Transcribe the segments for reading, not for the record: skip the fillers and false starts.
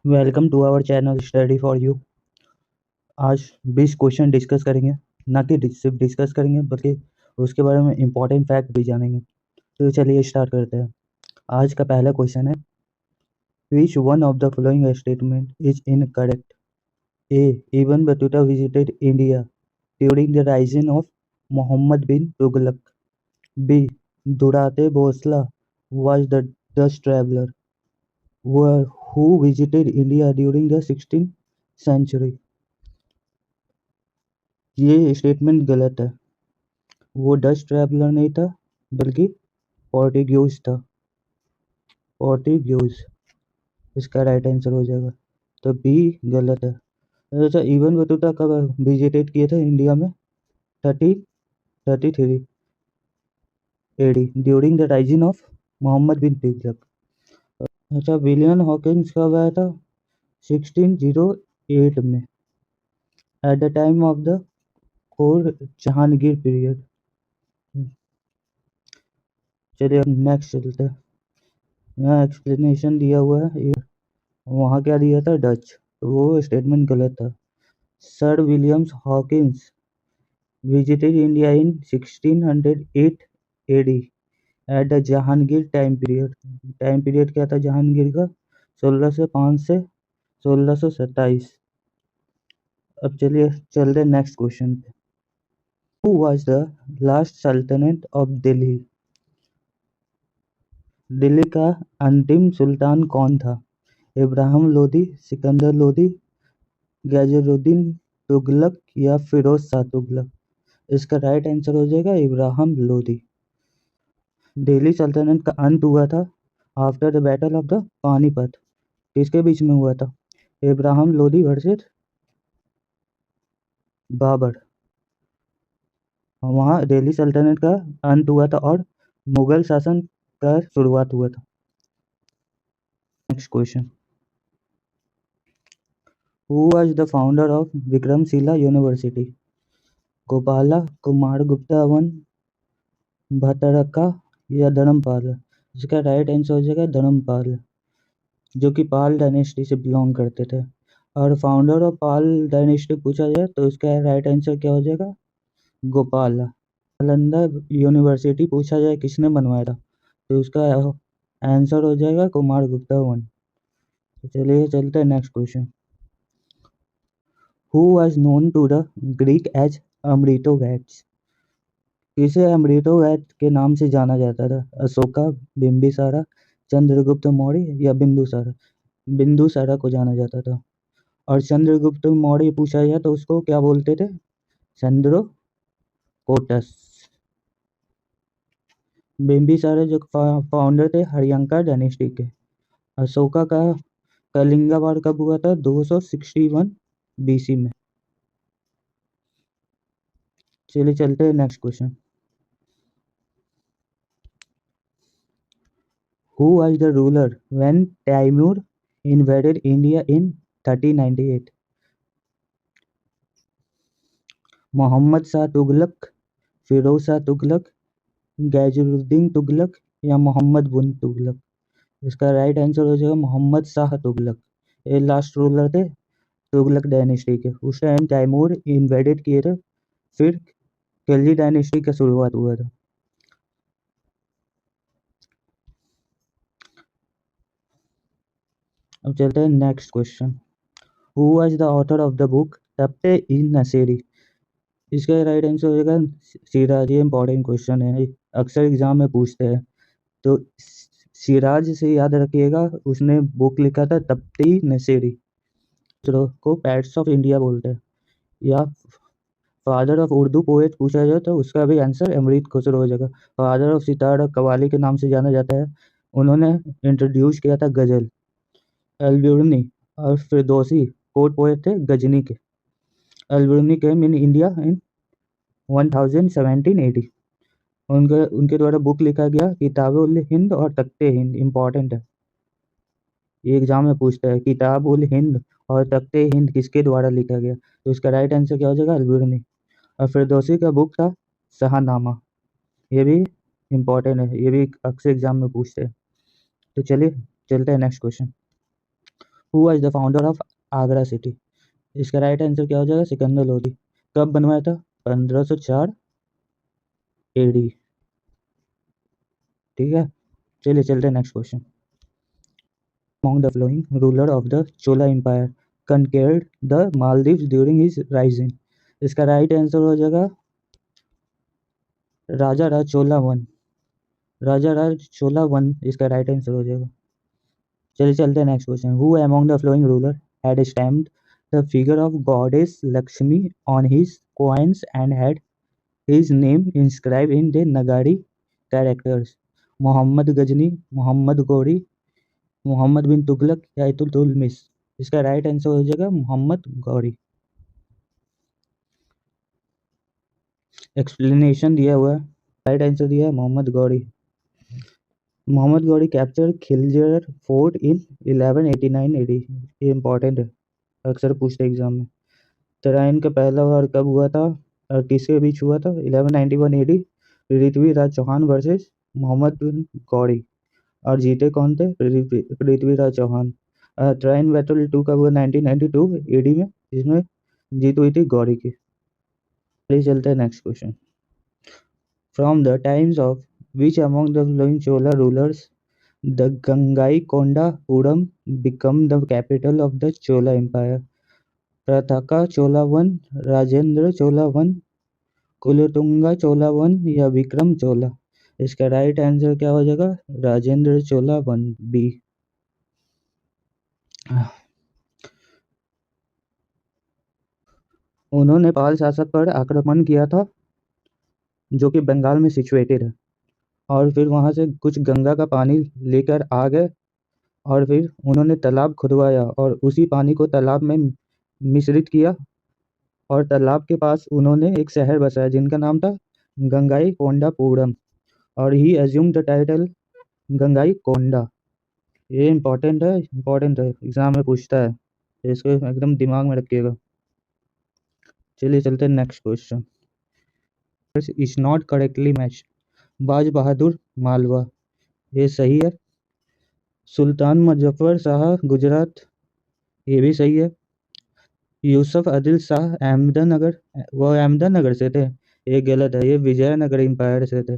Welcome to our channel study for you. आज 20 question discuss करेंगे, ना कि सिर्फ डिस्कस करेंगे बल्कि उसके बारे में इंपॉर्टेंट फैक्ट भी जानेंगे। तो चलिए स्टार्ट करते हैं। आज का पहला क्वेश्चन है, which one of the following statement is incorrect? A, Ibn Battuta visited India during the rising of Mohammad bin Tughlaq. B, Duarte भोसला was the Dutch traveler who visited India during the 16th century। ये statement गलत है। वो Dutch traveller नहीं था बल्कि Portuguese था। Portuguese इसका राइट आंसर हो जाएगा। तो बी गलत है। अच्छा, इबन बतूता कब विजिटेट किए थे इंडिया में? 33 AD during the rising of Mohammad bin Tughlaq. अच्छा, विलियम हॉकिंस कब आया था? 1608 में, at the time of the core Jahangir period. चलिए नेक्स्ट चलते हैं। यहाँ एक्सप्लेनेशन दिया हुआ है, वहाँ क्या दिया था? डच। तो वो स्टेटमेंट गलत था। Sir Williams Hawkins visited India in 1608 AD at the Jahangir time period. Time period क्या था जहांगीर का? 1605 से 1627। अब चलिए चलते नेक्स्ट क्वेश्चन पे। हु वाज द लास्ट सल्तनत ऑफ दिल्ली? दिल्ली का अंतिम सुल्तान कौन था? इब्राहिम लोदी, सिकंदर लोदी, गैजरुद्दीन तुगलक या फिरोज शाह तुगलक? इसका राइट आंसर हो जाएगा इब्राहिम लोदी। दिल्ली सल्तनत का अंत हुआ था after the battle of the Panipat. किसके बीच में हुआ था? इब्राहिम लोदी वर्सेस बाबर। वहाँ दिल्ली सल्तनत का अंत हुआ था और मुगल शासन का शुरुआत हुआ था। Next question, who was the founder of Vikramshila university? Gopala, Kumaragupta one, Bhattaraka या धर्मपाल? इसका राइट आंसर हो जाएगा धर्मपाल, जो कि पाल डायनेस्टी से बिलोंग करते थे। और फाउंडर ऑफ पाल डायनेस्टी पूछा जाए तो इसका राइट आंसर क्या हो जाएगा? गोपाला। नालंदा यूनिवर्सिटी पूछा जाए किसने बनवाया था तो उसका आंसर हो जाएगा कुमारगुप्ता वन। तो चलिए चलते हैं next question. Who was known to the Greek as Amitrochates? किसे अमृतो गैट के नाम से जाना जाता था? अशोका, बिंबिसारा, चंद्रगुप्त मौर्य या बिंदुसारा? बिंदुसारा को जाना जाता था। और चंद्रगुप्त मौर्य पूछा जाए तो उसको क्या बोलते थे? चंद्रकोटस। बिंबिसारा जो फाउंडर थे हरियंका डायनेस्टी के। अशोका का कलिंगा वार कब हुआ था? 261 बीसी में। चलिए चलते हैं next question. Who was the ruler when Timur invaded India in 1398? Mohammad Shah Tughlaq, Firoz Shah Tughlaq, Ghiyasuddin Tughlaq या मोहम्मद बिन तुगलक? इसका राइट आंसर हो जाएगा मोहम्मद शाह तुगलक। ये लास्ट रूलर थे तुगलक डायनेस्टी के। उस टाइम तैमूर इन्वेडेड किए थे, फिर खिलजी डायनेस्टी का शुरुआत हुआ था। अब चलते हैं next question. Who was the author of the book Tabaqat i Nasiri? इसका राइट आंसर हो जाएगा सिराज। ये इंपॉर्टेंट क्वेश्चन है, अक्सर एग्जाम में पूछते हैं। तो सिराज से याद रखिएगा, उसने बुक लिखा था तप्ती नसेरी, को पैट्स ऑफ इंडिया बोलते हैं। या फादर ऑफ उर्दू पोएट पूछा जाए तो उसका भी आंसर अमृत खुसरो हो जाएगा। फादर ऑफ सितार और कवाली के नाम से जाना जाता है। उन्होंने इंट्रोड्यूस किया था गजल। अलबेरुनी और फिरदौसी कोर्ट पोएट थे गजनी के। अलबेरुनी केम इन इंडिया इन 1017 AD। उनके उनके द्वारा बुक लिखा गया किताब उल हिंद और तख्ते हिंद। इंपॉर्टेंट है, ये एग्जाम में पूछता है किताब उल हिंद और तख्ते हिंद किसके द्वारा लिखा गया। तो इसका राइट आंसर क्या हो जाएगा? अलबेरुनी। और फिरदौसी का बुक था शाहनामा। ये भी इम्पोर्टेंट है, ये भी अक्सर एग्जाम में पूछते हैं। तो चलिए चलते हैं next question. Who was the founder of Agra city? इसका राइट आंसर क्या हो जाएगा? सिकंदर लोधी। कब बनवाया था? 1504 एडी। ठीक है, चलिए चलते हैं next question. Among the following ruler of the Chola Empire conquered the Maldives during his rising? इसका राइट आंसर हो जाएगा राजा राज चोला वन। राजा राज चोला वन इसका राइट आंसर हो जाएगा। चलिए चलते हैं next question. Who among the flowing ruler had stamped the figure of goddess Lakshmi on his coins and had his name inscribed in the Nagari characters? Mohammad Ghazni, Mohammad Ghori, Mohammad bin Tughlaq या इल्तुतमिश? इसका राइट आंसर हो जाएगा मोहम्मद गौरी। एक्सप्लेनेशन दिया हुआ है, राइट आंसर दिया है मोहम्मद गौरी। मोहम्मद गौरी कैप्चर खिलजियर फोर्ट इन 1189 AD. ये इंपॉर्टेंट है, अक्सर पूछते एग्जाम में। तराइन का पहला वार कब हुआ था और किसके बीच हुआ था? 1191 एडी। पृथ्वीराज चौहान वर्सेस मोहम्मद बिन गौरी। और जीते कौन थे? पृथ्वीराज चौहान। तराइन बैटल 2 कब हुआ? 1992 एडी में, जिसमें जीत हुई थी गौरी की। चलिए चलते हैं next question. From the times of which among the following Chola rulers the Gangaikonda Puram become the capital of the Chola empire? Parantaka Chola one, Rajendra Chola one, Kulottunga Chola one या विक्रम चोला? इसका राइट आंसर क्या हो जाएगा? Rajendra Chola one, B. उन्होंने पाल शासक पर आक्रमण किया था जो कि बंगाल में सिचुएटेड है, और फिर वहां से कुछ गंगा का पानी लेकर आ गए और फिर उन्होंने तालाब खुदवाया और उसी पानी को तालाब में मिश्रित किया और तालाब के पास उन्होंने एक शहर बसाया जिनका नाम था गंगाई कोंडापुरम, और ही एज्यूम द टाइटल गंगाई कोंडा। ये इंपॉर्टेंट है, एग्जाम में पूछता है, इसको एकदम दिमाग में रखिएगा। चलिए चलते हैं next question. Is not correctly match. बाज बहादुर मालवा, ये सही है। सुल्तान मुजफ्फर शाह गुजरात, ये भी सही है। यूसुफ आदिल शाह अहमदनगर, वो अहमदनगर से थे, ये गलत है, ये विजयनगर एम्पायर से थे,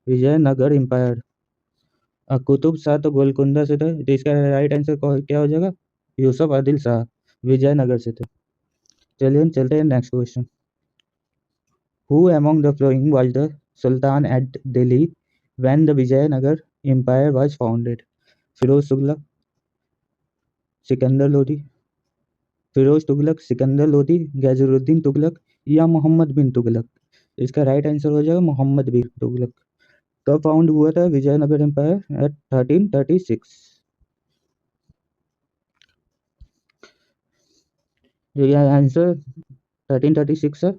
विजयनगर एम्पायर। कुतुब शाह तो गोलकुंडा से थे, तो इसका राइट आंसर क्या हो जाएगा? यूसुफ आदिल शाह विजयनगर से थे। चलिए हम चलते हैं next question. Who among the following was the sultan at Delhi when the Vijayanagara empire was founded? Firoz Tughlaq, Sikandar Lodi, Firoz Tughlaq, Sikandar Lodi, Ghiyasuddin Tughlaq या मोहम्मद बिन तुगलक? इसका राइट आंसर हो जाएगा मोहम्मद बिन तुगलक। कब फाउंड हुआ था विजयनगर एम्पायर? एट 1336। ये आंसर 1336 है।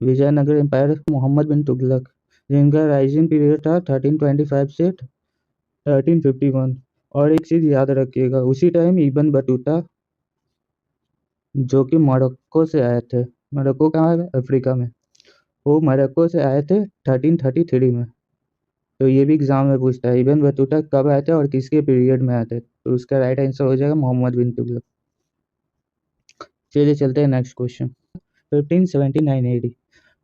विजयनगर एम्पायर मोहम्मद बिन तुगलक, जिनका राइजिंग पीरियड था 1325 से 1351। और एक चीज याद रखिएगा, उसी टाइम इब्न बतूता जो कि मोरक्को से आए थे, मोरक्को कहाँ है? अफ्रीका में, वो मोरक्को से आए थे 1333 में। तो ये भी एग्जाम में पूछता है इब्न बतूता कब आए थे और किसके पीरियड में आए थे, तो उसका राइट आंसर हो जाएगा मोहम्मद बिन तुगलक। चलिए चलते हैं नेक्स्ट क्वेश्चन। 1579 एडी।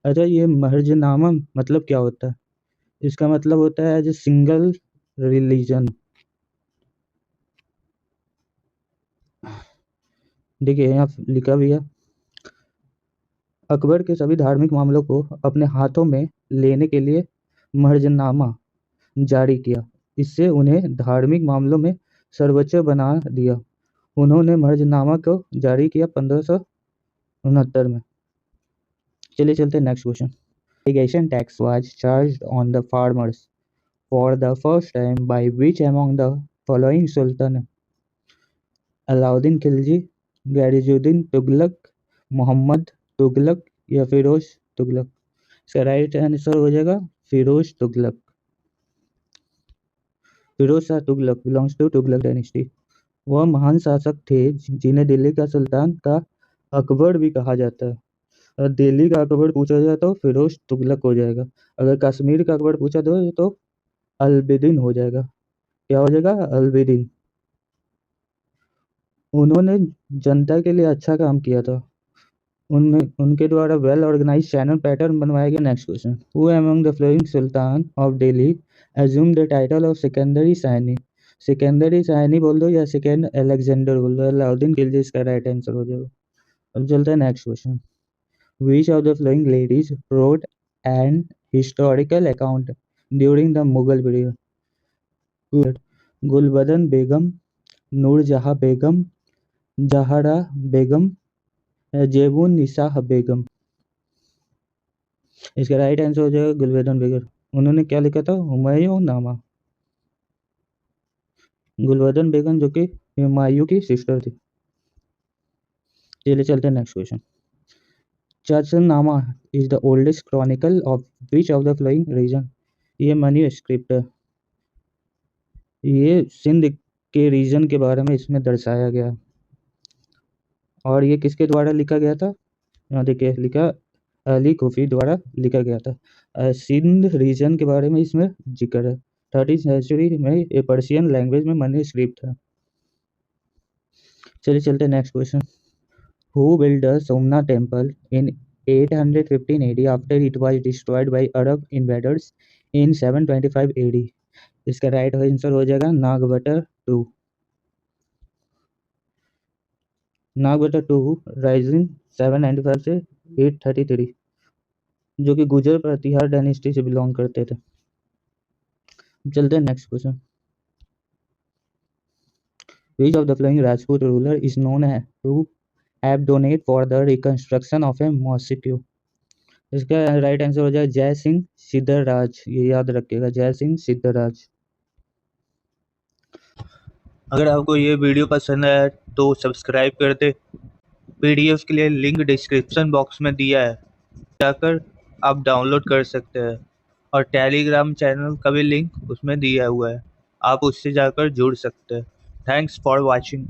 अच्छा, ये महर्जनामा मतलब क्या होता है? इसका मतलब होता है एज ए सिंगल रिलीजन। देखिए यहाँ लिखा भी है, अकबर के सभी धार्मिक मामलों को अपने हाथों में लेने के लिए महर्जनामा जारी किया। इससे उन्हें धार्मिक मामलों में सर्वोच्च बना दिया। उन्होंने महर्जनामा को जारी किया 1569 में। चलिए चलते हैं next question. Irrigation tax was charged on the farmers for the first time by which among the following sultan? Alauddin Khilji, Ghiyasuddin Tughlaq, Mohammad Tughlaq या फिरोज तुगलक? इसका राइट आंसर हो जाएगा Firoz Tughlaq. Firoz Shah Tughlaq belongs to Tughlaq dynasty. वह महान शासक थे जिन्हें दिल्ली का सुल्तान का अकबर भी कहा जाता है। अगर दिल्ली का अकबर पूछा जाए तो फिरोज तुगलक हो जाएगा। अगर कश्मीर का अकबर पूछा जाए तो अल्बिदीन हो जाएगा। क्या हो जाएगा? अल्बिदीन। उन्होंने जनता के लिए अच्छा काम किया था। उनके द्वारा वेल ऑर्गेनाइज चैनल पैटर्न बनवाया गया। Next question, who among the following sultan of Delhi assume the title of Sikandari Sani. Sikandari Sani बोल दो या सेकेंड अलेक्जेंडर बोल दो, अलाउद्दीन खिलजी इसका राइट आंसर हो जाएगा। अब चलते हैं next question, which of the following ladies wrote an historical account during the Mughal period. Gulbadan Begum, Nurjahan Begum, Jahanara Begum, Zebun Nissa Begum. इसका राइट आंसर हो जाएगा गुलबदन बेगम। उन्होंने क्या लिखा था, हुमायूं नामा। गुलबदन बेगम जो कि हुमायूं की सिस्टर थी। चलिए चलते हैं next question, Chachnama is the oldest chronicle of which of the following region. ये मैन्युस्क्रिप्ट है, ये सिंध के रीजन के बारे में इसमें दर्शाया गया, और ये किसके द्वारा लिखा गया था, यहाँ देखिए लिखा अली खुफी द्वारा लिखा गया था। सिंध रीजन के बारे में इसमें जिक्र है। 13th सेंचुरी में ये पर्शियन लैंग्वेज में मैन्युस्क्रिप्ट है। चलिए चलते हैं next question, who build the Somnath temple in 815 AD after it was destroyed by Arab invaders in 725 AD। इसका राइट आंसर हो जाएगा Nagabhata two. Nagabhata two rising 795 से 833, जो कि गुजर प्रतिहार डायनेस्टी से बिलोंग करते थे। चलते हैं next question, which of the following Rajput ruler is known to have donated for the reconstruction of a mosque। इसका राइट आंसर हो जाएगा जय सिंह सिद्धराज, ये याद रखिएगा, जय सिंह सिद्धराज। अगर आपको ये वीडियो पसंद आया तो सब्सक्राइब कर दे। पीडीएफ के लिए लिंक डिस्क्रिप्शन बॉक्स में दिया है, जाकर आप डाउनलोड कर सकते हैं, और टेलीग्राम चैनल का भी लिंक उसमें दिया हुआ है, आप उससे जाकर जुड़ सकते हैं। Thanks for watching.